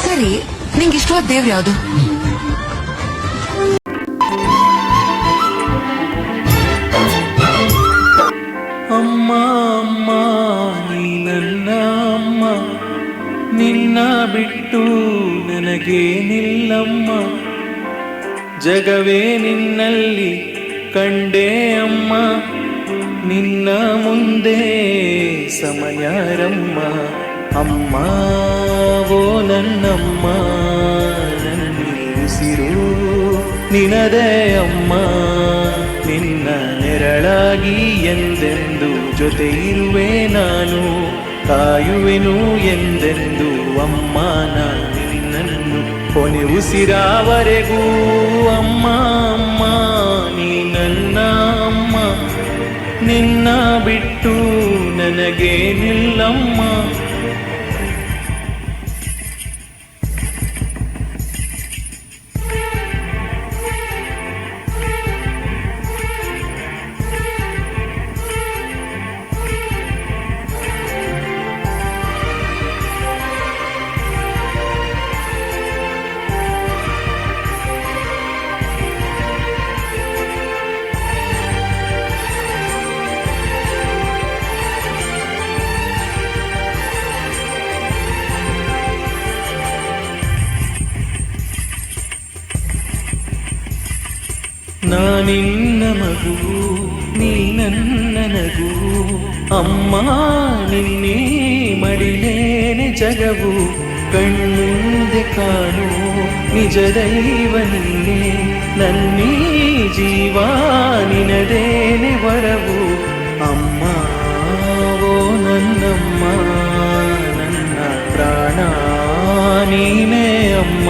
ಸರಿ, ನಿಂಗೆ ಇಷ್ಟವಾದ ದೇವ್ರು ಯಾವುದು? ಅಮ್ಮ ಅಮ್ಮ ನೀ ನನ್ನ ಅಮ್ಮ, ನಿನ್ನ ಬಿಟ್ಟು ನನಗೇನಿಲ್ಲಮ್ಮ. ಜಗವೇ ನಿನ್ನಲ್ಲಿ ಕಂಡೆ ಅಮ್ಮ, ನಿನ್ನ ಮುಂದೆ ಸಮಯಾರಮ್ಮ. ಅಮ್ಮ ಓ ನನ್ನಮ್ಮ, ನನ್ನ ಉಸಿರು ನಿನದೇ ಅಮ್ಮ. ನಿನ್ನ ನೆರಳಾಗಿ ಎಂದೆಂದು ಜೊತೆ ಇರುವೆ ನಾನು, ಕಾಯುವೆನು ಎಂದೆಂದು ಅಮ್ಮ. ನಾನು ನಿನ್ನನ್ನು ಕೊನೆ ಉಸಿರಾವರೆಗೂ ಅಮ್ಮ ಅಮ್ಮ ನೀ ನನ್ನ ಅಮ್ಮ, ನಿನ್ನ ಬಿಟ್ಟು ನನಗೇನಿಲ್ಲಮ್ಮ. ನಾನಿನ್ನ ಮಗು, ನೀ ನನ್ನ ನಗು, ಅಮ್ಮ ನಿನ್ನೆ ಮಡಿಲೇನೆ ಜಗವು. ಕಣ್ಮುಂದೆ ಕಾಣು ನಿಜ ದೈವ ನೀನೆ, ನನ್ನೀ ಜೀವ ನಿನದೇನೆ ವರವು. ಅಮ್ಮ ಓ ನನ್ನಮ್ಮ, ನನ್ನ ಪ್ರಾಣ ನೀನೇ ಅಮ್ಮ.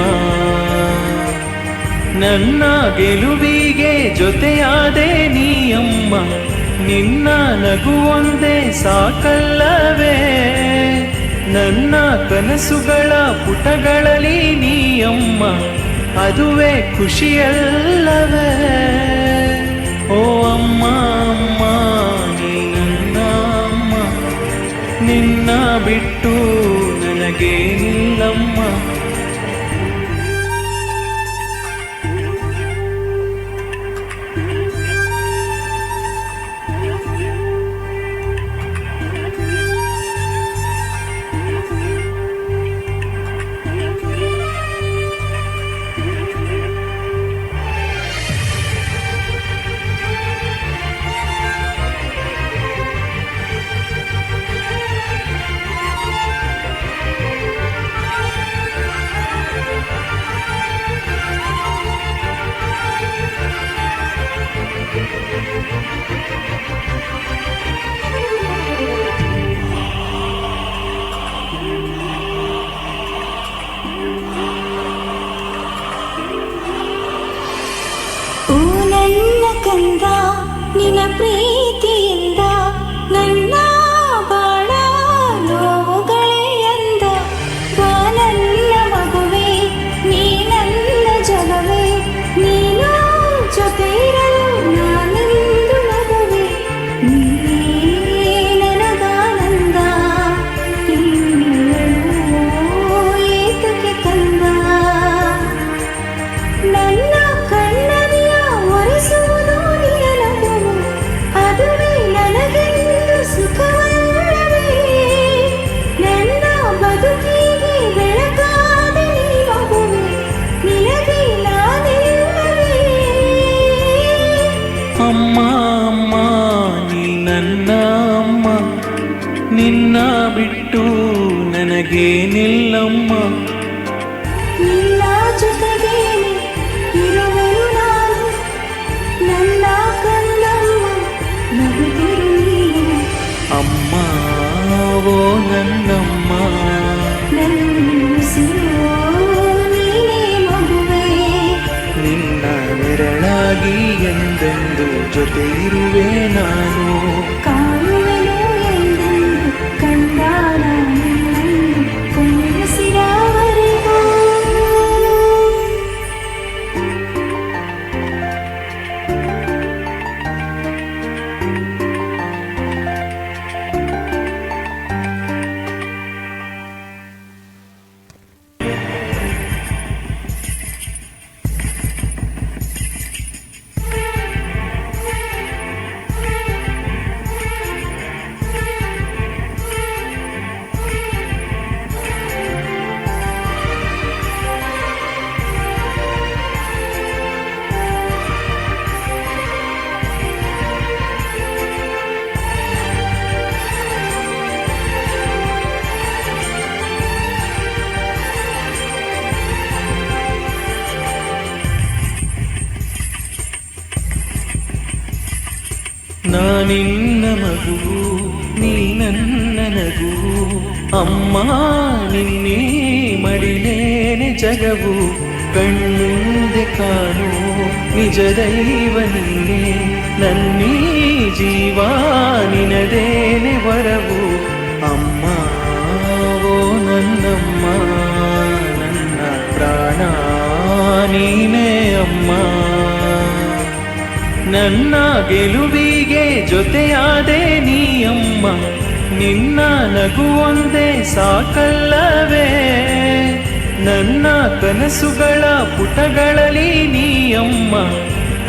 ನನ್ನ ಗೆಲುವಿಗೆ ಜೊತೆಯಾದೆ ನೀ ಅಮ್ಮ, ನಿನ್ನ ನಗು ಒಂದೇ ಸಾಕಲ್ಲವೇ. ನನ್ನ ಕನಸುಗಳ ಪುಟಗಳಲ್ಲಿ ನೀ ಅಮ್ಮ, ಅದುವೇ ಖುಷಿಯಲ್ಲವೇ. ಓ ಅಮ್ಮ ಅಮ್ಮ ನೀ ನನ್ನ ಅಮ್ಮ, ನಿನ್ನ ಬಿಟ್ಟು ನನಗೇನಿಲ್ಲಮ್ಮ. ಕಂದ ನಿನ್ನ ಪ್ರೀತಿಯಿಂದ ನನ್ನ ಬಾಳ ನೋವುಗಳೇ ಎಂದ. ಬಾ ನನ್ನ ಮಗುವೆ, ನೀ ನನ್ನ ಜಗವೇ, ನೀನು ಜೊತೆ ಇರಲು ನಾನೆಂದು ನಗುವೆ. ನೀನೇ ನನಗಾನಂದ, ಏತಕ್ಕೆ ಕಂದ. ನನ್ನ ಕಣ್ಣನಿಯ ಒರೆಸುವುದು ನಿನ್ನ ನಗುವು, ಅದುವೇ ನನಗೆಂದು ಸುಖವಲ್ಲವೇ. ನನ್ನ ಬದುಕಿಗೆ ಬೆಳಕಾದ ನೀ ಮಗುವೆ, ನಿನಗೆ ನಾನಿಲ್ಲವೇ. ಅಮ್ಮ ಅಮ್ಮ ನೀ ನನ್ನ ಅಮ್ಮ, ನಿನ್ನ ಬಿಟ್ಟು ನನಗೇನಿಲ್ಲಮ್ಮ. ನಿನ್ನ ಜೊತೆಗೇನೆ ಇರುವೆನು ನಾನು, ನನ್ನ ಕಂದಮ್ಮ ನಗುತ್ತಿರು ನೀನು. ಅಮ್ಮ ಓ ನನ್ನಮ್ಮ, ನನ್ನ ಉಸಿರು ನೀನೇ ಮಗುವೆ. ನಿನ್ನ ನೆರಳಾಗಿ ಎಂದೆಂದು ಜೊತೆ ಇರುವೆ ನಾನು. ಕಾಣುವೆನು ಎಂದೆಂದು ಕಂದ ನಿನ್ನನ್ನು ಕೊನೆಯುಸಿರಾವರೆಗೂ. ನಿನ್ನ ಮಗುವು ನೀ ನನ್ನ ನಗುವು ಅಮ್ಮ ನಿನ್ನೆ ಮಡಿಲೇನೆ ಜಗವು ಕಣ್ಣುಂದೆ ಕಾಣು ನಿಜ ದೈವ ನೀನೇ ನನ್ನೀ ಜೀವ ನಿನದೇನೆ ವರವು ಅಮ್ಮ ಓ ನನ್ನಮ್ಮ ನನ್ನ ಪ್ರಾಣ ನೀನೇ ಅಮ್ಮ ನನ್ನ ಗೆಲುವಿಗೆ ಜೊತೆಯಾದೆ ನೀ ಅಮ್ಮ ನಿನ್ನ ನಗು ಒಂದೇ ಸಾಕಲ್ಲವೇ ನನ್ನ ಕನಸುಗಳ ಪುಟಗಳಲ್ಲಿ ನೀ ಅಮ್ಮ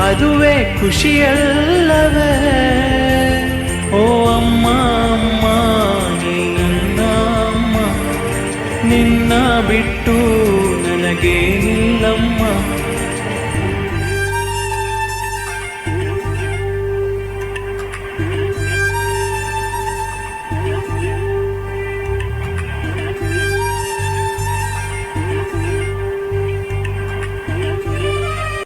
ಅದುವೇ ಖುಷಿಯಲ್ಲವೇ ಓ ಅಮ್ಮ ಅಮ್ಮ ನೀ ನನ್ನ ಅಮ್ಮ ನಿನ್ನ ಬಿಟ್ಟು ನನಗೇನಿಲ್ಲಮ್ಮ